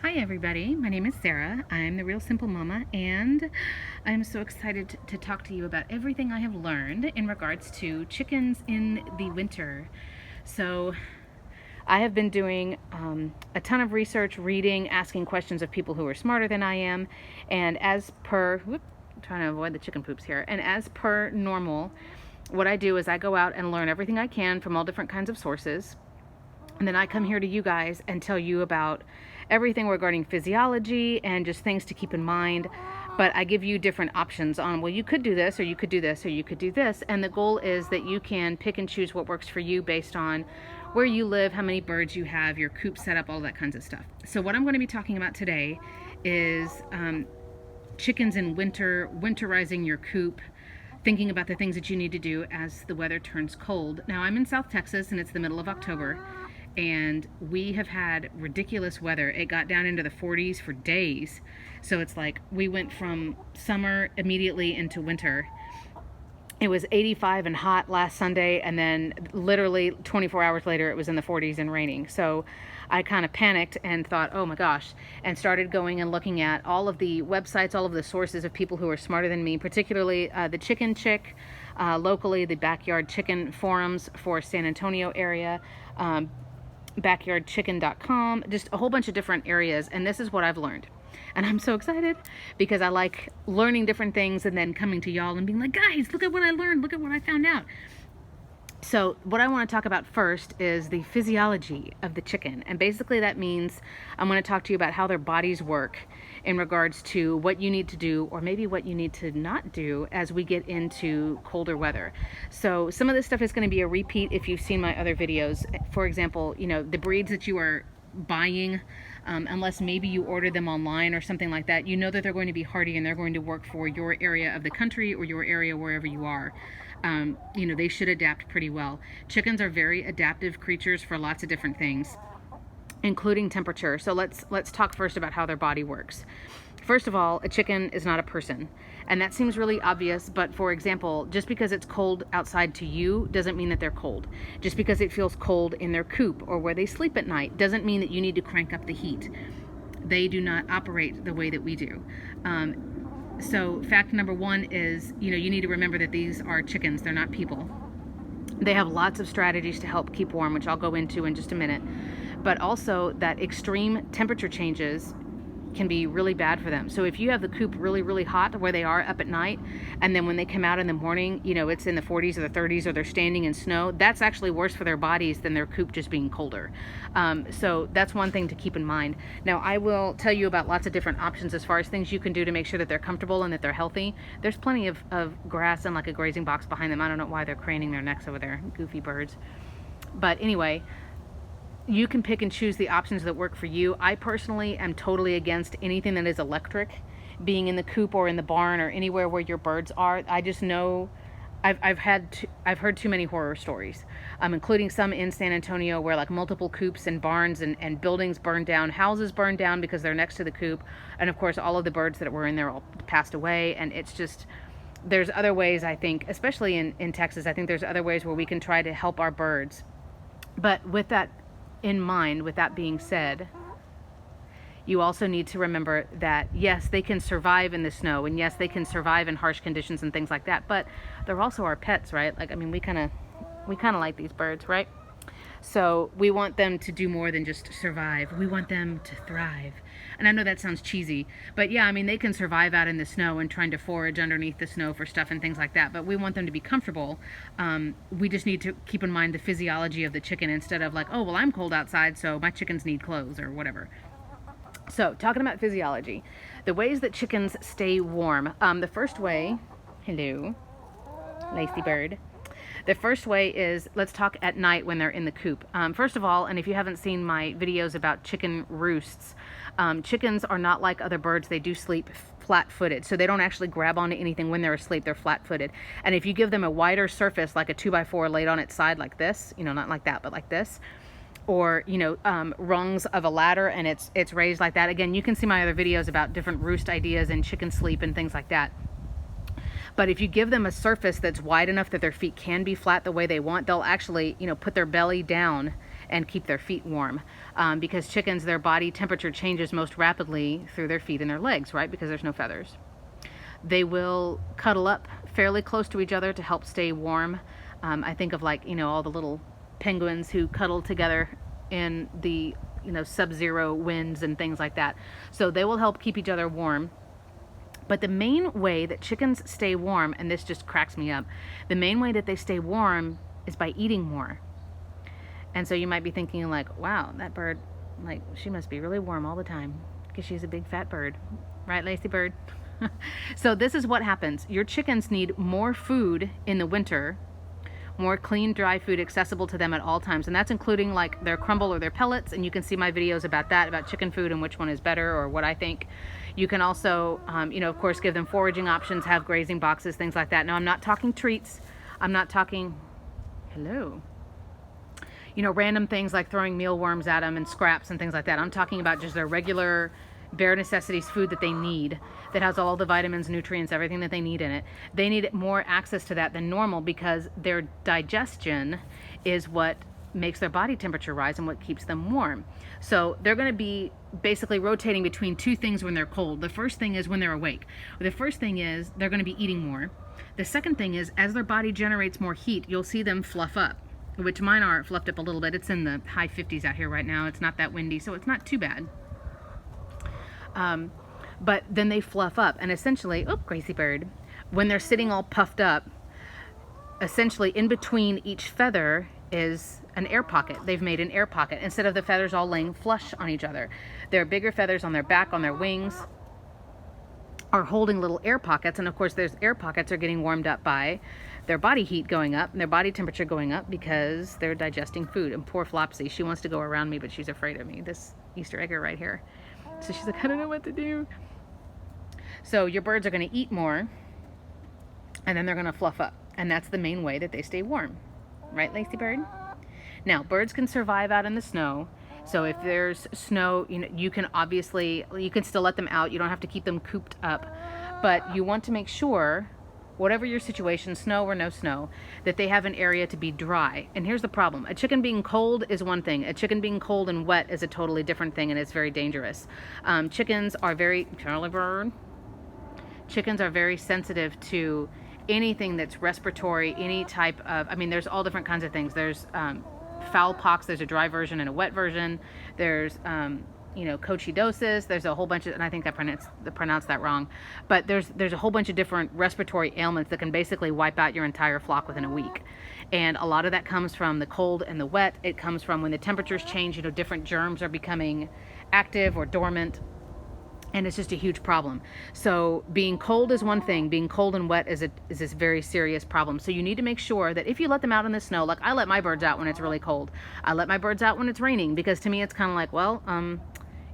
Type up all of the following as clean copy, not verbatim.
Hi everybody, my name is Sarah. I'm the Real Simple Mama, and I'm so excited to talk to you about everything I have learned in regards to chickens in the winter. So I have been doing a ton of research, reading, asking questions of people who are smarter than I am, and as per, trying to avoid the chicken poops here, and as per normal, what I do is I go out and learn everything I can from all different kinds of sources. And then I come here to you guys and tell you about everything regarding physiology and just things to keep in mind. But I give you different options on, well, you could do this, or you could do this, or you could do this. And the goal is that you can pick and choose what works for you based on where you live, how many birds you have, your coop setup, all that kinds of stuff. So what I'm going to be talking about today is chickens in winter, winterizing your coop, thinking about the things that you need to do as the weather turns cold. Now, I'm in South Texas, and it's the middle of October. And we have had ridiculous weather. It got down into the 40s for days. So it's like we went from summer immediately into winter. It was 85 and hot last Sunday, and then literally 24 hours later it was in the 40s and raining. So I kind of panicked and thought, oh my gosh, and started going and looking at all of the websites, all of the sources of people who are smarter than me, particularly the Chicken Chick, locally the Backyard Chicken forums for San Antonio area, backyardchicken.com, just a whole bunch of different areas. And this is what I've learned, and I'm so excited because I like learning different things and then coming to y'all and being like, guys, look at what I learned, look at what I found out. So what I want to talk about first is the physiology of the chicken. And basically that means I'm going to talk to you about how their bodies work in regards to what you need to do, or maybe what you need to not do as we get into colder weather. So some of this stuff is going to be a repeat if you've seen my other videos. For example, the breeds that you are buying, unless maybe you order them online or something like that, you know that they're going to be hardy and they're going to work for your area of the country or your area wherever you are. They should adapt pretty well. Chickens are very adaptive creatures for lots of different things, including temperature. So let's talk first about how their body works. First of all, a chicken is not a person. And that seems really obvious, but for example, just because it's cold outside to you doesn't mean that they're cold. Just because it feels cold in their coop or where they sleep at night doesn't mean that you need to crank up the heat. They do not operate the way that we do. So fact number one is, you need to remember that these are chickens. They're not people. They have lots of strategies to help keep warm, which I'll go into in just a minute. But also that extreme temperature changes can be really bad for them. So if you have the coop really, really hot where they are up at night, and then when they come out in the morning, it's in the 40s or the 30s, or they're standing in snow, that's actually worse for their bodies than their coop just being colder. So that's one thing to keep in mind. Now, I will tell you about lots of different options as far as things you can do to make sure that they're comfortable and that they're healthy. There's plenty of grass and like a grazing box behind them. I don't know why they're craning their necks over there, goofy birds. But anyway, you can pick and choose the options that work for you. I personally am totally against anything that is electric, being in the coop or in the barn or anywhere where your birds are. I just know I've heard too many horror stories, including some in San Antonio where like multiple coops and barns and buildings burned down, houses burned down because they're next to the coop, and of course all of the birds that were in there all passed away. And it's just, there's other ways, I think, especially in Texas, I think there's other ways where we can try to help our birds. But with that in mind, with that being said, you also need to remember that yes, they can survive in the snow, and yes, they can survive in harsh conditions and things like that, but they're also our pets, right? Like, I mean, we kind of like these birds, right? So we want them to do more than just survive. We want them to thrive. And I know that sounds cheesy, but yeah, I mean, they can survive out in the snow and trying to forage underneath the snow for stuff and things like that, but we want them to be comfortable. We just need to keep in mind the physiology of the chicken instead of like, oh, well, I'm cold outside, so my chickens need clothes or whatever. So talking about physiology, the ways that chickens stay warm. The first way, hello, lazy bird. The first way is, let's talk at night when they're in the coop. First of all, and if you haven't seen my videos about chicken roosts, chickens are not like other birds. They do sleep flat-footed, so they don't actually grab onto anything when they're asleep. They're flat-footed. And if you give them a wider surface, like a 2x4 laid on its side like this, not like that, but like this, or rungs of a ladder, and it's raised like that. Again, you can see my other videos about different roost ideas and chicken sleep and things like that. But if you give them a surface that's wide enough that their feet can be flat the way they want, they'll actually, put their belly down and keep their feet warm. Because chickens, their body temperature changes most rapidly through their feet and their legs, right? Because there's no feathers. They will cuddle up fairly close to each other to help stay warm. I think of, like, all the little penguins who cuddle together in the, sub-zero winds and things like that. So they will help keep each other warm. But the main way that chickens stay warm, and this just cracks me up, the main way that they stay warm is by eating more. And so you might be thinking, like, wow, that bird, like, she must be really warm all the time because she's a big fat bird. Right, Lacey bird? So this is what happens. Your chickens need more food in the winter, more clean, dry food accessible to them at all times. And that's including, like, their crumble or their pellets. And you can see my videos about that, about chicken food and which one is better or what I think. You can also, of course, give them foraging options, have grazing boxes, things like that. Now, I'm not talking treats. I'm not talking, hello, random things like throwing mealworms at them and scraps and things like that. I'm talking about just their regular bare necessities food that they need, that has all the vitamins, nutrients, everything that they need in it. They need more access to that than normal because their digestion is what makes their body temperature rise and what keeps them warm. So they're going to be basically rotating between two things when they're cold. The first thing is when they're awake. The first thing is they're going to be eating more. The second thing is, as their body generates more heat, you'll see them fluff up, which mine are fluffed up a little bit. It's in the high 50s out here right now. It's not that windy, so it's not too bad. But then they fluff up, and essentially, oh, Gracie bird, when they're sitting all puffed up, essentially in between each feather is an air pocket. They've made an air pocket instead of the feathers all laying flush on each other. There are bigger feathers on their back, on their wings, are holding little air pockets. And of course, those air pockets are getting warmed up by their body heat going up and their body temperature going up because they're digesting food. And poor Flopsy, she wants to go around me, but she's afraid of me. This Easter egger right here. So she's like, I don't know what to do. So your birds are going to eat more, and then they're going to fluff up. And that's the main way that they stay warm. Right, Lacey bird? Now, birds can survive out in the snow. So if there's snow, you can still let them out. You don't have to keep them cooped up. But you want to make sure, whatever your situation, snow or no snow, that they have an area to be dry. And here's the problem. A chicken being cold is one thing. A chicken being cold and wet is a totally different thing, and it's very dangerous. Chickens are very, Charlie bird, chickens are very sensitive to anything that's respiratory, any type of, there's all different kinds of things. There's fowl pox, there's a dry version and a wet version. There's, coccidiosis, there's a whole bunch of, and I think I pronounced that wrong, but there's a whole bunch of different respiratory ailments that can basically wipe out your entire flock within a week. And a lot of that comes from the cold and the wet. It comes from when the temperatures change, different germs are becoming active or dormant. And it's just a huge problem. So being cold is one thing. Being cold and wet is this very serious problem. So you need to make sure that if you let them out in the snow, like I let my birds out when it's really cold. I let my birds out when it's raining, because to me it's kind of like, well,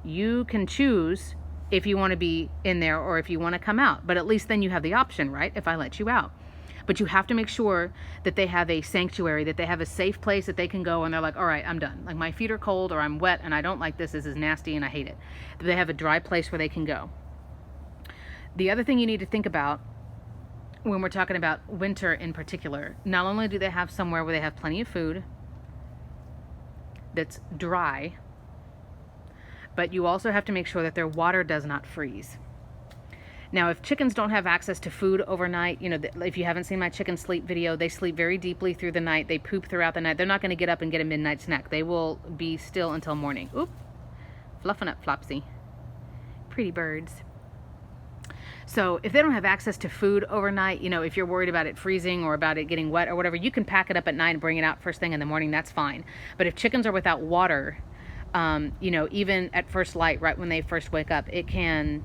you can choose if you want to be in there or if you want to come out. But at least then you have the option, right? If I let you out. But you have to make sure that they have a sanctuary, that they have a safe place that they can go and they're like, all right, I'm done. Like, my feet are cold or I'm wet and I don't like this. This is nasty and I hate it. That they have a dry place where they can go. The other thing you need to think about when we're talking about winter in particular, not only do they have somewhere where they have plenty of food that's dry, but you also have to make sure that their water does not freeze. Now, if chickens don't have access to food overnight, if you haven't seen my chicken sleep video, they sleep very deeply through the night. They poop throughout the night. They're not going to get up and get a midnight snack. They will be still until morning. Oop, fluffing up Flopsy. Pretty birds. So if they don't have access to food overnight, if you're worried about it freezing or about it getting wet or whatever, you can pack it up at night and bring it out first thing in the morning. That's fine. But if chickens are without water, even at first light, right when they first wake up, it can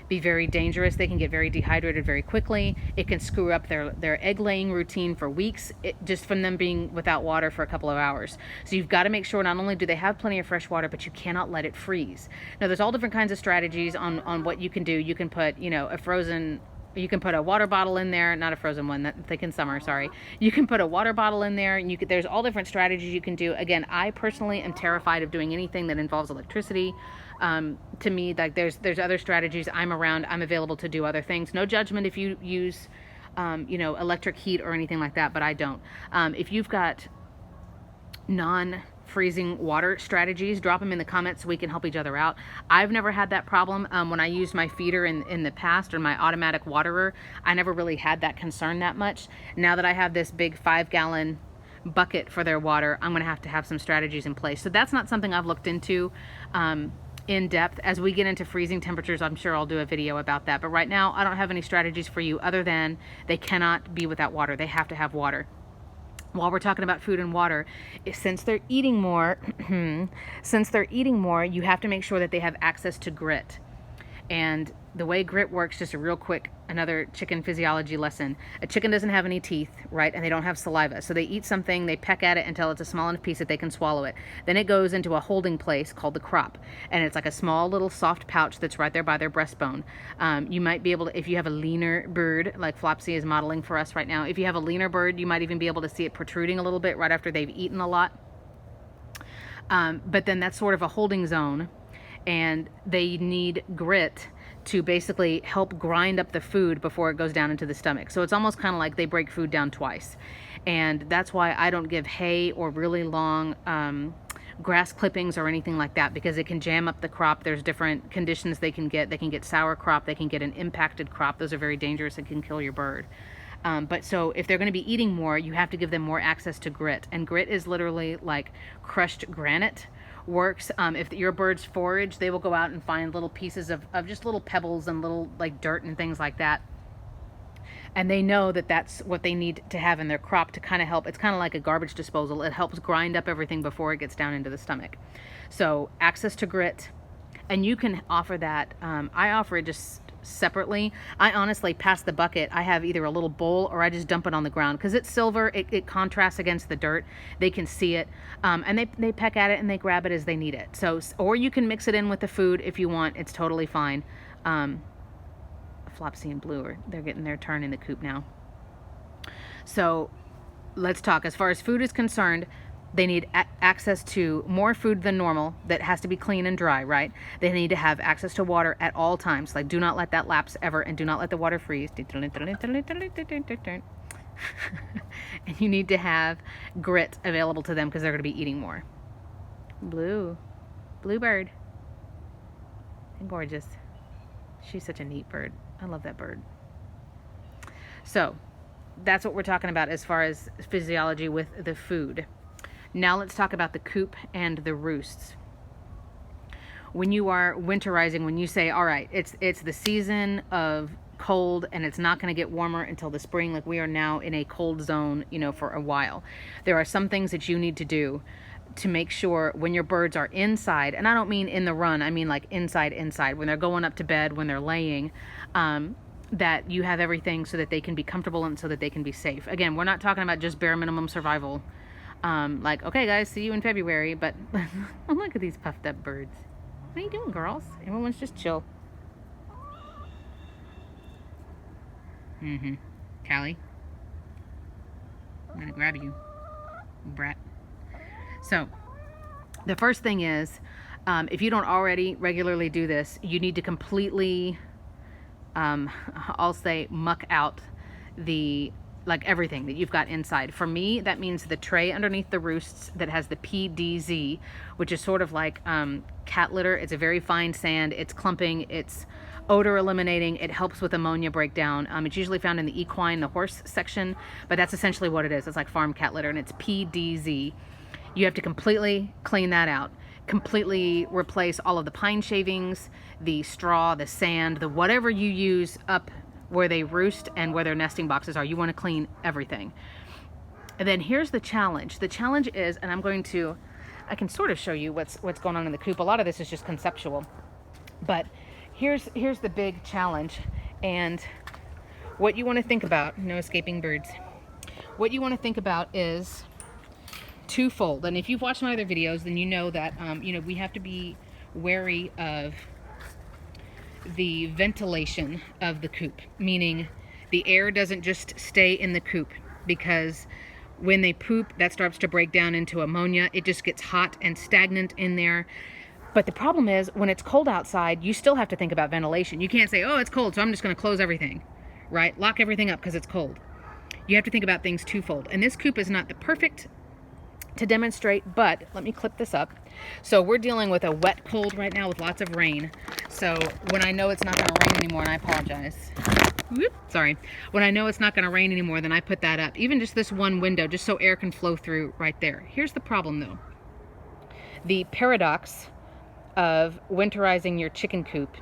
be very dangerous. They can get very dehydrated very quickly. It can screw up their egg laying routine for weeks, just from them being without water for a couple of hours. So you've got to make sure not only do they have plenty of fresh water, but you cannot let it freeze. Now, there's all different kinds of strategies on what you can do. You can put, you can put a water bottle in there, not a frozen one, thick in summer, sorry. You can put a water bottle in there, and there's all different strategies you can do. Again, I personally am terrified of doing anything that involves electricity. To me, like there's other strategies. I'm around, I'm available to do other things. No judgment if you use, electric heat or anything like that, but I don't. If you've got freezing water strategies, drop them in the comments so we can help each other out. I've never had that problem. When I used my feeder in the past, or my automatic waterer, I never really had that concern that much. Now that I have this big 5-gallon bucket for their water, I'm going to have some strategies in place. So that's not something I've looked into in depth. As we get into freezing temperatures, I'm sure I'll do a video about that. But right now, I don't have any strategies for you other than they cannot be without water. They have to have water. While we're talking about food and water, since they're eating more, you have to make sure that they have access to grit. And the way grit works, just a real quick, another chicken physiology lesson. A chicken doesn't have any teeth, right? And they don't have saliva. So they eat something, they peck at it until it's a small enough piece that they can swallow it. Then it goes into a holding place called the crop. And it's like a small little soft pouch that's right there by their breastbone. You might be able to, if you have a leaner bird, like Flopsy is modeling for us right now, if you have a leaner bird, you might even be able to see it protruding a little bit right after they've eaten a lot. But then that's sort of a holding zone. And they need grit to basically help grind up the food before it goes down into the stomach. So it's almost kind of like they break food down twice. And that's why I don't give hay or really long grass clippings or anything like that, because it can jam up the crop. There's different conditions they can get. They can get sour crop. They can get an impacted crop. Those are very dangerous and can kill your bird. But so if they're going to be eating more, you have to give them more access to grit. And grit is literally like crushed granite. Works. If your birds forage, they will go out and find little pieces of just little pebbles and little like dirt and things like that. And they know that that's what they need to have in their crop to kind of help. It's kind of like a garbage disposal. It helps grind up everything before it gets down into the stomach. So access to grit. And you can offer that. I offer it just separately. I honestly pass the bucket. I have either a little bowl or I just dump it on the ground because it's silver. It contrasts against the dirt. They can see it. And they peck at it and they grab it as they need it. So, or you can mix it in with the food if you want. It's totally fine. Flopsy and Blue they're getting their turn in the coop now. So let's talk. As far as food is concerned, they need access to more food than normal that has to be clean and dry, right? They need to have access to water at all times. Like, do not let that lapse ever, and do not let the water freeze. And you need to have grit available to them because they're going to be eating more. Bluebird. And gorgeous. She's such a neat bird. I love that bird. So that's what we're talking about as far as physiology with the food. Now let's talk about the coop and the roosts. When you are winterizing, when you say, all right, it's the season of cold and it's not going to get warmer until the spring, like we are now in a cold zone, for a while. There are some things that you need to do to make sure when your birds are inside, and I don't mean in the run, I mean like inside, when they're going up to bed, when they're laying, that you have everything so that they can be comfortable and so that they can be safe. Again, we're not talking about just bare minimum survival. Like, okay guys, see you in February, but oh, look at these puffed up birds. What are you doing, girls? Everyone's just chill. Callie, I'm gonna grab you, brat. So the first thing is, if you don't already regularly do this, you need to completely, I'll say, muck out everything that you've got inside. For me, that means the tray underneath the roosts that has the PDZ, which is sort of like cat litter. It's a very fine sand. It's clumping. It's odor eliminating. It helps with ammonia breakdown. It's usually found in the equine, the horse section, but that's essentially what it is. It's like farm cat litter, and it's PDZ. You have to completely clean that out. Completely replace all of the pine shavings, the straw, the sand, the whatever you use up where they roost and where their nesting boxes are. You want to clean everything. And then here's the challenge. The challenge is, and I can sort of show you what's going on in the coop. A lot of this is just conceptual, but here's the big challenge. And what you want to think about, no escaping birds. What you want to think about is twofold. And if you've watched my other videos, then you know that we have to be wary of the ventilation of the coop, meaning the air doesn't just stay in the coop, because when they poop, that starts to break down into ammonia. It just gets hot and stagnant in there. But the problem is, when it's cold outside, you still have to think about ventilation. You can't say, oh, it's cold, so I'm just going to close everything, right? Lock everything up because it's cold. You have to think about things twofold. And this coop is not the perfect to demonstrate, but let me clip this up. So we're dealing with a wet cold right now with lots of rain. So when I know it's not going to rain anymore, and I apologize. Whoop, sorry. When I know it's not going to rain anymore, then I put that up. Even just this one window, just so air can flow through right there. Here's the problem though. The paradox of winterizing your chicken coop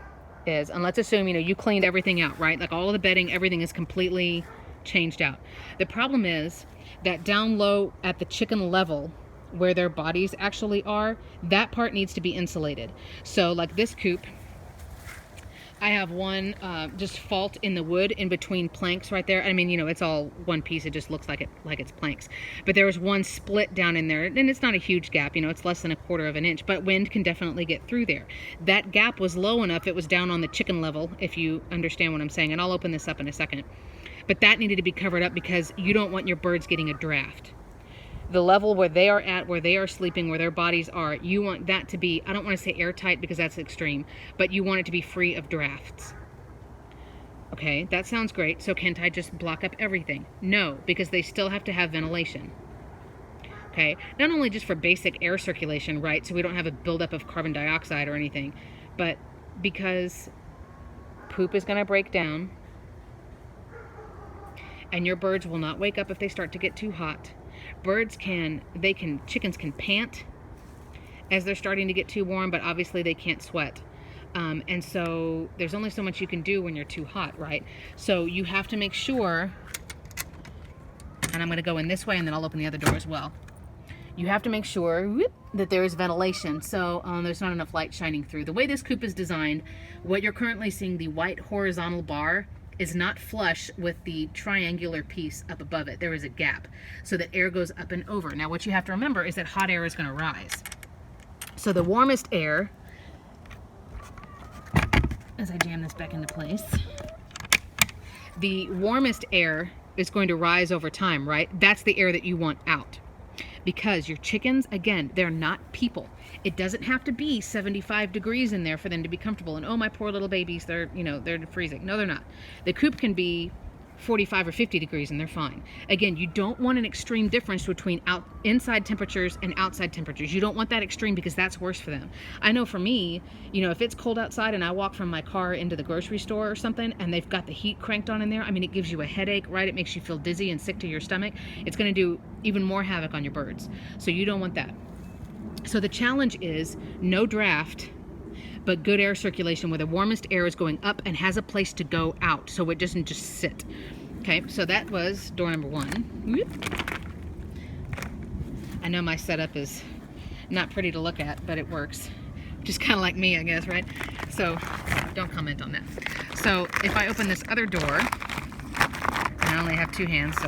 is, and let's assume, you cleaned everything out, right? Like all of the bedding, everything is completely changed out. The problem is that down low at the chicken level, where their bodies actually are, that part needs to be insulated. So like this coop, I have one just fault in the wood in between planks right there. I mean, it's all one piece. It just looks like it's planks. But there was one split down in there, and it's not a huge gap. It's less than 1/4 of an inch, but wind can definitely get through there. That gap was low enough. It was down on the chicken level, if you understand what I'm saying. And I'll open this up in a second. But that needed to be covered up because you don't want your birds getting a draft. The level where they are at, where they are sleeping, where their bodies are, you want that to be, I don't want to say airtight because that's extreme, but you want it to be free of drafts. Okay, that sounds great. So can't I just block up everything? No, because they still have to have ventilation. Okay, not only just for basic air circulation, right, so we don't have a buildup of carbon dioxide or anything, but because poop is going to break down, and your birds will not wake up if they start to get too hot. Chickens can pant as they're starting to get too warm, but obviously they can't sweat. And so there's only so much you can do when you're too hot, right? So you have to make sure, and I'm going to go in this way and then I'll open the other door as well. You have to make sure that there is ventilation, so there's not enough light shining through. The way this coop is designed, what you're currently seeing, the white horizontal bar, is not flush with the triangular piece up above it. There is a gap so that air goes up and over. Now what you have to remember is that hot air is going to rise. So the warmest air, as I jam this back into place, the warmest air is going to rise over time, right? That's the air that you want out. Because your chickens, again, they're not people. It doesn't have to be 75 degrees in there for them to be comfortable. And oh, my poor little babies, they're freezing. No, they're not. The coop can be 45 or 50 degrees and they're fine. Again, you don't want an extreme difference between inside temperatures and outside temperatures. You don't want that extreme because that's worse for them. I know for me, if it's cold outside and I walk from my car into the grocery store or something and they've got the heat cranked on in there, I mean, it gives you a headache, right? It makes you feel dizzy and sick to your stomach. It's going to do even more havoc on your birds. So you don't want that. So the challenge is no draft, but good air circulation where the warmest air is going up and has a place to go out so it doesn't just sit. Okay, so that was door number 1. I know my setup is not pretty to look at, but it works. Just kind of like me, I guess, right? So don't comment on that. So if I open this other door, and I only have 2 hands, so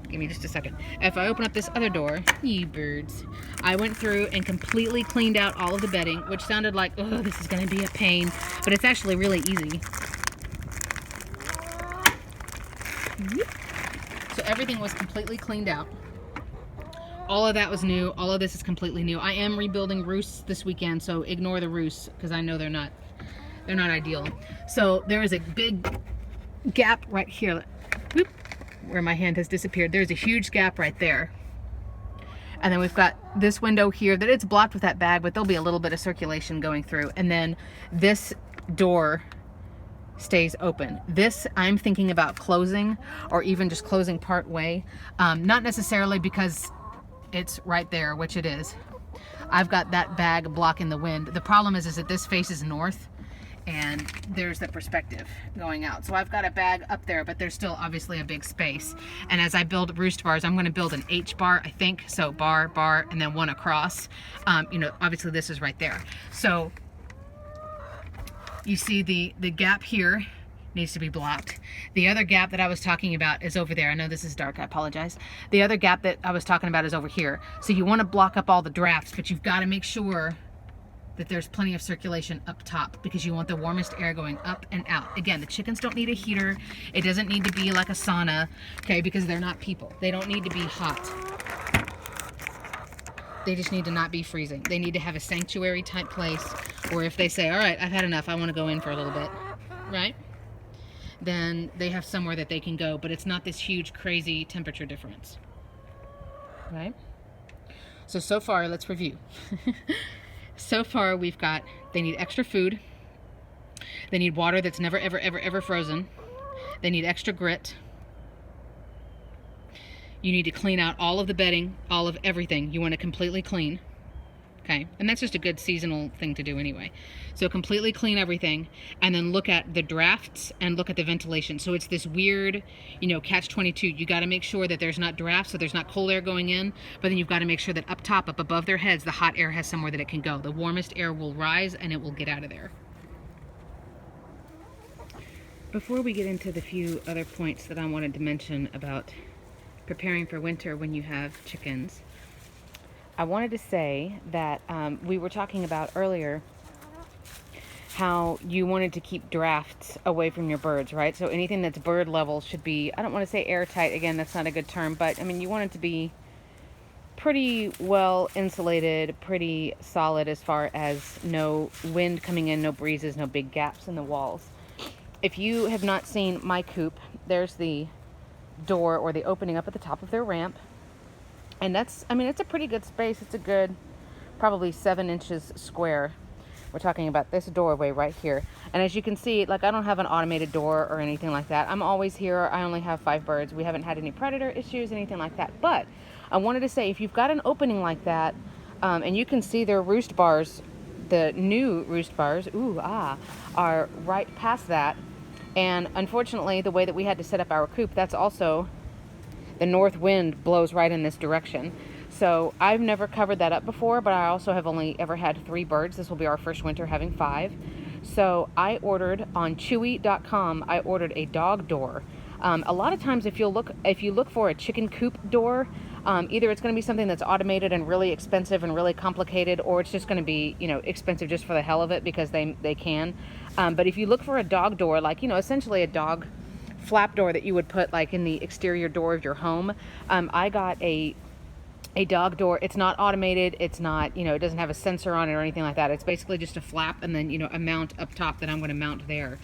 give me just a second. If I open up this other door, you birds, I went through and completely cleaned out all of the bedding, which sounded like, oh, this is going to be a pain, but it's actually really easy. So everything was completely cleaned out. All of that was new. All of this is completely new. I am rebuilding roosts this weekend, so ignore the roosts because I know they're not ideal. So there is a big gap right here. Whoop, where my hand has disappeared. There's a huge gap right there. And then we've got this window here that it's blocked with that bag, but there'll be a little bit of circulation going through. And then this door stays open. This I'm thinking about closing, or even just closing part way. Not necessarily because it's right there, which it is. I've got that bag blocking the wind. The problem is that this faces north and there's the perspective going out. So I've got a bag up there, but there's still obviously a big space. And as I build roost bars, I'm gonna build an H bar, I think. So bar, and then one across. Obviously this is right there. So you see the gap here needs to be blocked. The other gap that I was talking about is over there. I know this is dark, I apologize. The other gap that I was talking about is over here. So you wanna block up all the drafts, but you've gotta make sure that there's plenty of circulation up top because you want the warmest air going up and out. Again, the chickens don't need a heater. It doesn't need to be like a sauna, okay, because they're not people. They don't need to be hot. They just need to not be freezing. They need to have a sanctuary type place where if they say, all right, I've had enough, I want to go in for a little bit, right? Then they have somewhere that they can go, but it's not this huge, crazy temperature difference, right? So far, let's review. So far, we've got, they need extra food. They need water that's never, ever, ever, ever frozen. They need extra grit. You need to clean out all of the bedding, all of everything. You want to completely clean. Okay, and that's just a good seasonal thing to do anyway. So completely clean everything, and then look at the drafts and look at the ventilation. So it's this weird, you know, catch-22. You got to make sure that there's not drafts, so there's not cold air going in, but then you've got to make sure that up top, up above their heads, the hot air has somewhere that it can go. The warmest air will rise and it will get out of there. Before we get into the few other points that I wanted to mention about preparing for winter when you have chickens, I wanted to say that we were talking about earlier how you wanted to keep drafts away from your birds, right? So anything that's bird level should be, I don't want to say airtight, again, that's not a good term, but I mean, you want it to be pretty well insulated, pretty solid as far as no wind coming in, no breezes, no big gaps in the walls. If you have not seen my coop, there's the door or the opening up at the top of their ramp. And that's, I mean, it's a pretty good space. It's a good, probably 7 inches square. We're talking about this doorway right here. And as you can see, like, I don't have an automated door or anything like that. I'm always here. I only have 5 birds. We haven't had any predator issues, anything like that. But I wanted to say, if you've got an opening like that, and you can see their roost bars, the new roost bars, are right past that. And unfortunately, the way that we had to set up our coop, that's also, the north wind blows right in this direction. So I've never covered that up before, but I also have only ever had 3 birds. This will be our first winter having 5. So I ordered on Chewy.com, I ordered a dog door. A lot of times if you look for a chicken coop door, either it's going to be something that's automated and really expensive and really complicated, or it's just going to be, you know, expensive just for the hell of it because they can. But if you look for a dog door, like, you know, essentially a dog flap door that you would put like in the exterior door of your home, I got a dog door. It's not automated. It's not, you know, it doesn't have a sensor on it or anything like that. It's basically just a flap and then, you know, a mount up top that I'm going to mount there.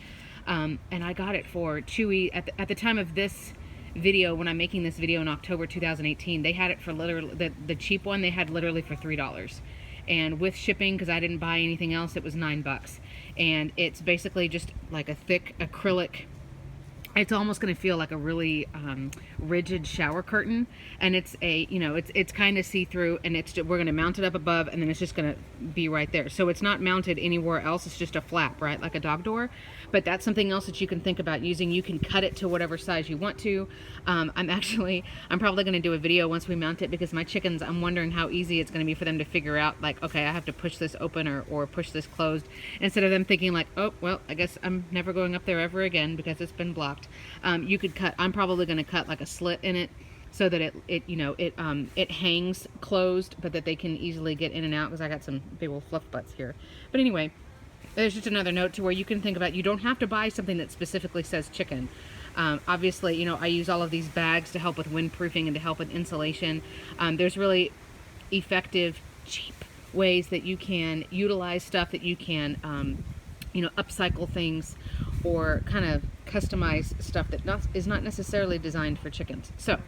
And I got it for Chewy at the time of this video, when I'm making this video in October 2018, they had it for literally, the cheap one they had literally for $3. And with shipping, because I didn't buy anything else, it was $9. And it's basically just like a thick acrylic, it's almost going to feel like a really rigid shower curtain, and it's a, you know, it's kind of see-through, and we're going to mount it up above, and then it's just going to be right there. So it's not mounted anywhere else. It's just a flap, right, like a dog door. But that's something else that you can think about using. You can cut it to whatever size you want to. I'm probably going to do a video once we mount it, because my chickens, I'm wondering how easy it's going to be for them to figure out, like, okay, I have to push this open or push this closed, instead of them thinking like, oh, well, I guess I'm never going up there ever again because it's been blocked. You could cut, I'm probably going to cut like a slit in it so that it hangs closed, but that they can easily get in and out, because I got some big old fluff butts here. But anyway, there's just another note to where you can think about, you don't have to buy something that specifically says chicken. Obviously, you know, I use all of these bags to help with windproofing and to help with insulation. There's really effective, cheap ways that you can utilize stuff, that you can, you know, upcycle things or kind of customize stuff that is not necessarily designed for chickens. So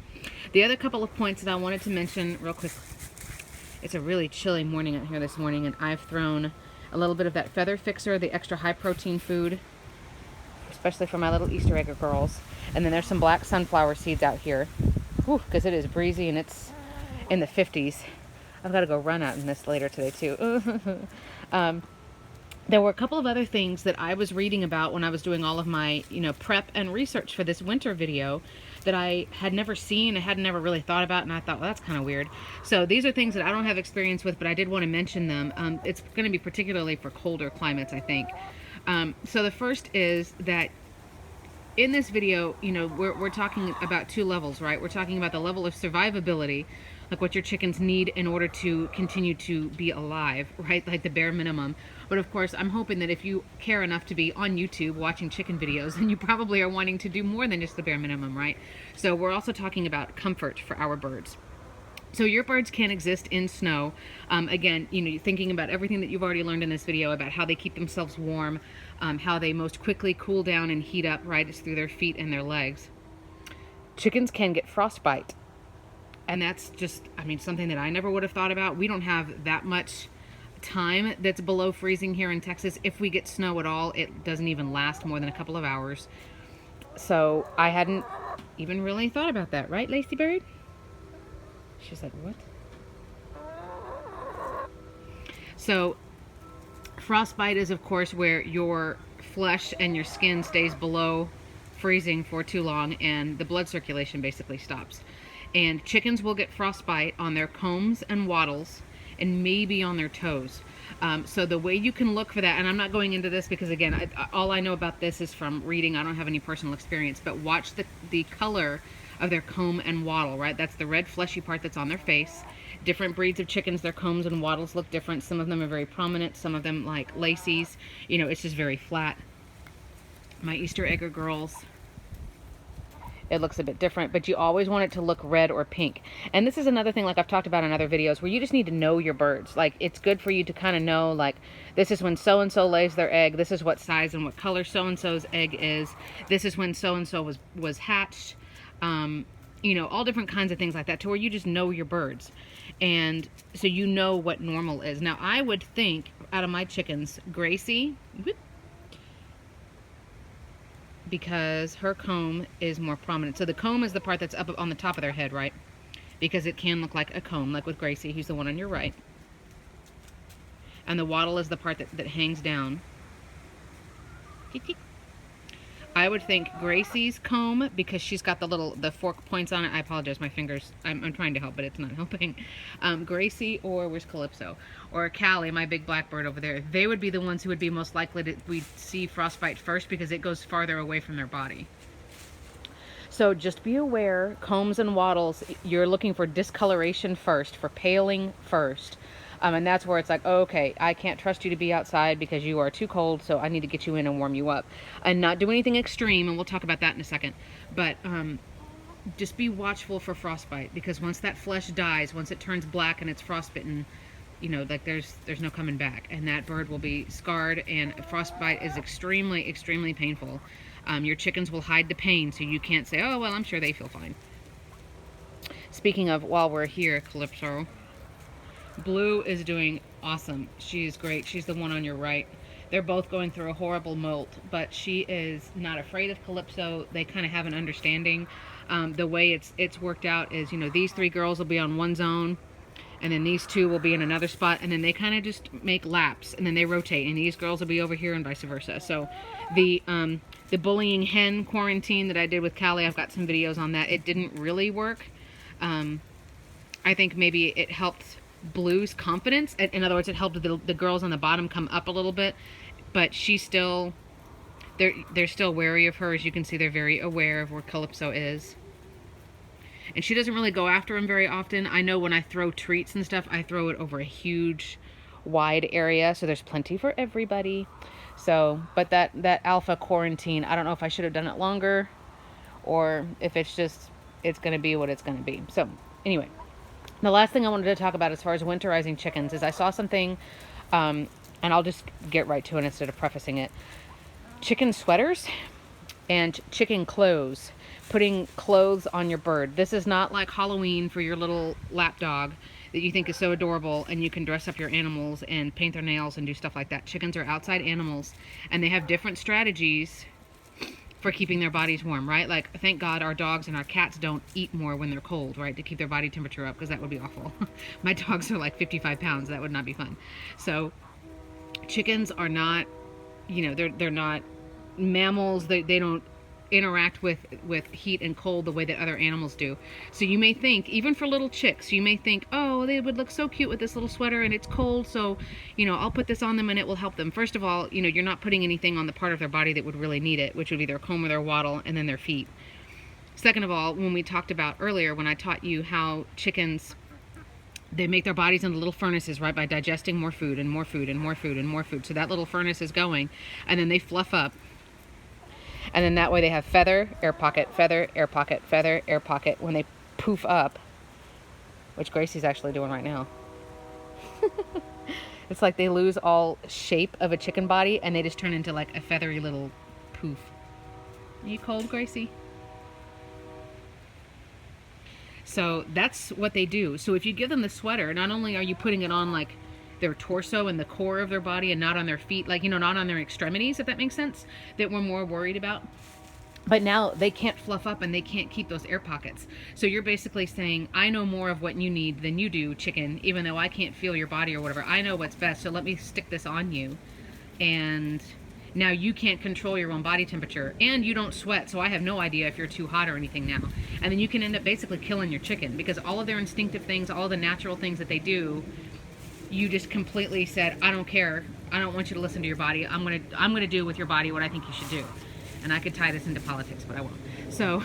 the other couple of points that I wanted to mention real quick, it's a really chilly morning out here this morning, and I've thrown a little bit of that feather fixer, the extra high protein food, especially for my little Easter egg girls. And then there's some black sunflower seeds out here, because it is breezy and it's in the 50s. I've got to go run out in this later today too. There were a couple of other things that I was reading about when I was doing all of my, you know, prep and research for this winter video that I had never seen, I had never really thought about, and I thought, well, that's kind of weird. So these are things that I don't have experience with, but I did want to mention them. It's going to be particularly for colder climates, I think. So the first is that in this video, you know, we're talking about 2 levels, right? We're talking about the level of survivability, like what your chickens need in order to continue to be alive, right? Like the bare minimum. But of course, I'm hoping that if you care enough to be on YouTube watching chicken videos, then you probably are wanting to do more than just the bare minimum, right? So we're also talking about comfort for our birds. So your birds can exist in snow. Again, you know, thinking about everything that you've already learned in this video about how they keep themselves warm, how they most quickly cool down and heat up, right? It's through their feet and their legs. Chickens can get frostbite. And that's just, I mean, something that I never would have thought about. We don't have that much time that's below freezing here in Texas. If we get snow at all, it doesn't even last more than a couple of hours. So I hadn't even really thought about that, right, Lacey Bird? She said, what? So frostbite is, of course, where your flesh and your skin stays below freezing for too long and the blood circulation basically stops. And chickens will get frostbite on their combs and wattles and maybe on their toes. So the way you can look for that, and I'm not going into this because, again, all I know about this is from reading. I don't have any personal experience, but watch the color of their comb and wattle, right? That's the red fleshy part that's on their face. Different breeds of chickens, their combs and wattles look different. Some of them are very prominent. Some of them, like Lacey's, you know, it's just very flat. My Easter egger girls, it looks a bit different, but you always want it to look red or pink. And this is another thing, like I've talked about in other videos, where you just need to know your birds. Like, it's good for you to kind of know, like, this is when so-and-so lays their egg, this is what size and what color so-and-so's egg is, this is when so-and-so was hatched, you know, all different kinds of things like that, to where you just know your birds. And so you know what normal is. Now, I would think, out of my chickens, Gracie, because her comb is more prominent. So the comb is the part that's up on the top of their head, right? Because it can look like a comb, like with Gracie, who's the one on your right. And the wattle is the part that hangs down. I would think Gracie's comb, because she's got the fork points on it. I apologize, my fingers, I'm trying to help, but it's not helping. Gracie, or where's Calypso? Or Callie, my big blackbird over there. They would be the ones who would be most likely to we'd see frostbite first, because it goes farther away from their body. So just be aware, combs and wattles, you're looking for discoloration first, for paling first. And that's where it's like, oh, okay, I can't trust you to be outside because you are too cold, so I need to get you in and warm you up. And not do anything extreme, and we'll talk about that in a second. But just be watchful for frostbite, because once that flesh dies, once it turns black and it's frostbitten, you know, like there's no coming back. And that bird will be scarred, and frostbite is extremely, extremely painful. Your chickens will hide the pain, so you can't say, oh, well, I'm sure they feel fine. Speaking of, while we're here, Calypso, Blue is doing awesome. She's great. She's the one on your right. They're both going through a horrible molt, but she is not afraid of Calypso. They kind of have an understanding. The way it's worked out is, you know, these three girls will be on one zone, and then these two will be in another spot, and then they kind of just make laps, and then they rotate, and these girls will be over here and vice versa. So the bullying hen quarantine that I did with Callie, I've got some videos on that. It didn't really work. I think maybe it helped Blue's confidence. In other words, it helped the girls on the bottom come up a little bit, but she's still, they're still wary of her. As you can see, they're very aware of where Calypso is. And she doesn't really go after him very often. I know when I throw treats and stuff, I throw it over a huge, wide area, so there's plenty for everybody. So, but that alpha quarantine, I don't know if I should have done it longer, or if it's just, it's going to be what it's going to be. So, anyway. The last thing I wanted to talk about as far as winterizing chickens is I saw something, and I'll just get right to it instead of prefacing it. Chicken sweaters and chicken clothes. Putting clothes on your bird. This is not like Halloween for your little lap dog that you think is so adorable, and you can dress up your animals and paint their nails and do stuff like that. Chickens are outside animals, and they have different strategies for keeping their bodies warm, right? Like, thank God our dogs and our cats don't eat more when they're cold, right? To keep their body temperature up, because that would be awful. My dogs are like 55 pounds. That would not be fun. So chickens are not, you know, they're not mammals. They don't interact with heat and cold the way that other animals do. So you may think, even for little chicks, you may think, oh, they would look so cute with this little sweater and it's cold, so, you know, I'll put this on them and it will help them. First of all, you know, you're not putting anything on the part of their body that would really need it, which would be their comb or their wattle, and then their feet. Second of all, when we talked about earlier, when I taught you how chickens, they make their bodies into little furnaces, right, by digesting more food and more food and more food and more food. So that little furnace is going, and then they fluff up. And then that way they have feather, air pocket, feather, air pocket, feather, air pocket. When they poof up, which Gracie's actually doing right now. It's like they lose all shape of a chicken body and they just turn into like a feathery little poof. Are you cold, Gracie? So that's what they do. So if you give them the sweater, not only are you putting it on like their torso and the core of their body and not on their feet, like, you know, not on their extremities, if that makes sense, that we're more worried about. But now they can't fluff up and they can't keep those air pockets. So you're basically saying, I know more of what you need than you do, chicken, even though I can't feel your body or whatever. I know what's best, so let me stick this on you. And now you can't control your own body temperature, and you don't sweat, so I have no idea if you're too hot or anything now. And then you can end up basically killing your chicken, because all of their instinctive things, all the natural things that they do, you just completely said, I don't care. I don't want you to listen to your body. I'm gonna do with your body what I think you should do. And I could tie this into politics, but I won't. So,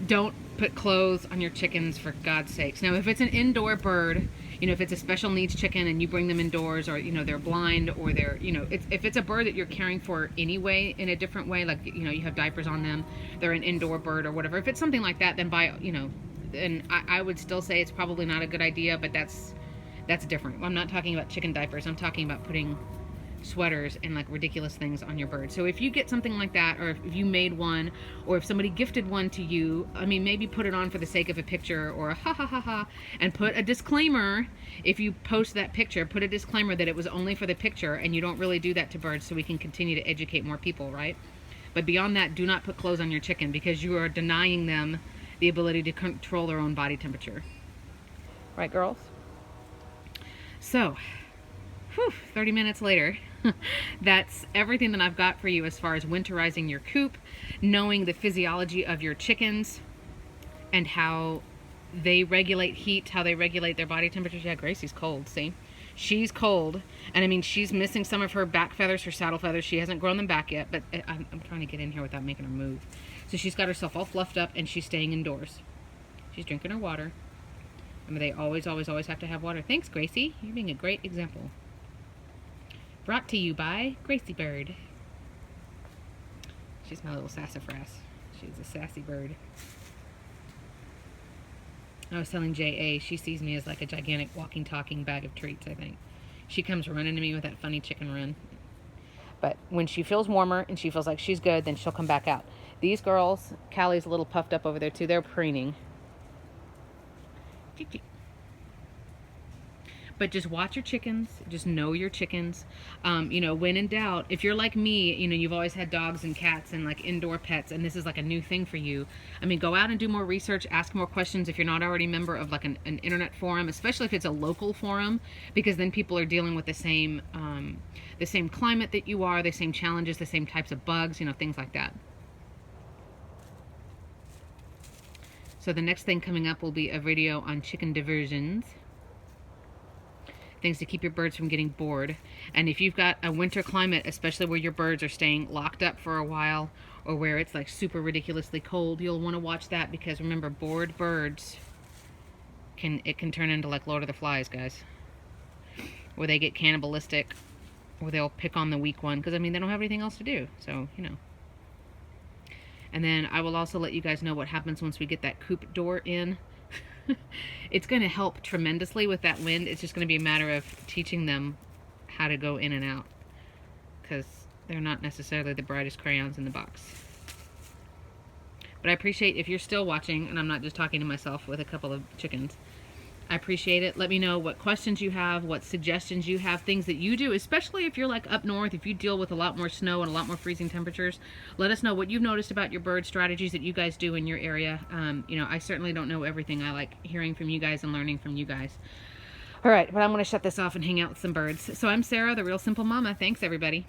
don't put clothes on your chickens, for God's sakes. Now, if it's an indoor bird, you know, if it's a special needs chicken and you bring them indoors, or, you know, they're blind, or they're, you know, if it's a bird that you're caring for anyway in a different way, like, you know, you have diapers on them, they're an indoor bird or whatever. If it's something like that, then you know, and I would still say it's probably not a good idea, but that's different. I'm not talking about chicken diapers. I'm talking about putting sweaters and like ridiculous things on your bird. So if you get something like that, or if you made one, or if somebody gifted one to you, I mean, maybe put it on for the sake of a picture or a ha ha ha ha, and put a disclaimer. If you post that picture, put a disclaimer that it was only for the picture, and you don't really do that to birds, so we can continue to educate more people, right? But beyond that, do not put clothes on your chicken, because you are denying them the ability to control their own body temperature. Right, girls? So, 30 minutes later, that's everything that I've got for you as far as winterizing your coop, knowing the physiology of your chickens and how they regulate heat, how they regulate their body temperatures. Yeah, Gracie's cold, see? She's cold, and I mean, she's missing some of her back feathers, her saddle feathers. She hasn't grown them back yet, but I'm trying to get in here without making her move. So she's got herself all fluffed up, and she's staying indoors. She's drinking her water. I mean, they always have to have water. Thanks, Gracie. You're being a great example. Brought to you by Gracie Bird. She's my little sassafras. She's a sassy bird. I was telling J.A. she sees me as like a gigantic walking, talking bag of treats, I think. She comes running to me with that funny chicken run. But when she feels warmer and she feels like she's good, then she'll come back out. These girls, Callie's a little puffed up over there too. They're preening. But just watch your chickens. Just know your chickens. You know, when in doubt, if you're like me, you know, you've always had dogs and cats and like indoor pets, and this is like a new thing for you. I mean, go out and do more research, ask more questions if you're not already a member of like an internet forum, especially if it's a local forum, because then people are dealing with the same climate that you are, the same challenges, the same types of bugs, you know, things like that. So the next thing coming up will be a video on chicken diversions. Things to keep your birds from getting bored. And if you've got a winter climate, especially where your birds are staying locked up for a while, or where it's like super ridiculously cold, you'll want to watch that, because remember, bored birds can turn into like Lord of the Flies, guys, where they get cannibalistic, or they'll pick on the weak one, because I mean, they don't have anything else to do, so you know. And then I will also let you guys know what happens once we get that coop door in. It's going to help tremendously with that wind. It's just going to be a matter of teaching them how to go in and out, because they're not necessarily the brightest crayons in the box. But I appreciate if you're still watching, and I'm not just talking to myself with a couple of chickens. I appreciate it. Let me know what questions you have, what suggestions you have, things that you do, especially if you're like up north, if you deal with a lot more snow and a lot more freezing temperatures. Let us know what you've noticed about your bird strategies that you guys do in your area. You know, I certainly don't know everything. I like hearing from you guys and learning from you guys. All right, but I'm going to shut this off and hang out with some birds. So I'm Sarah, the Real Simple Mama. Thanks, everybody.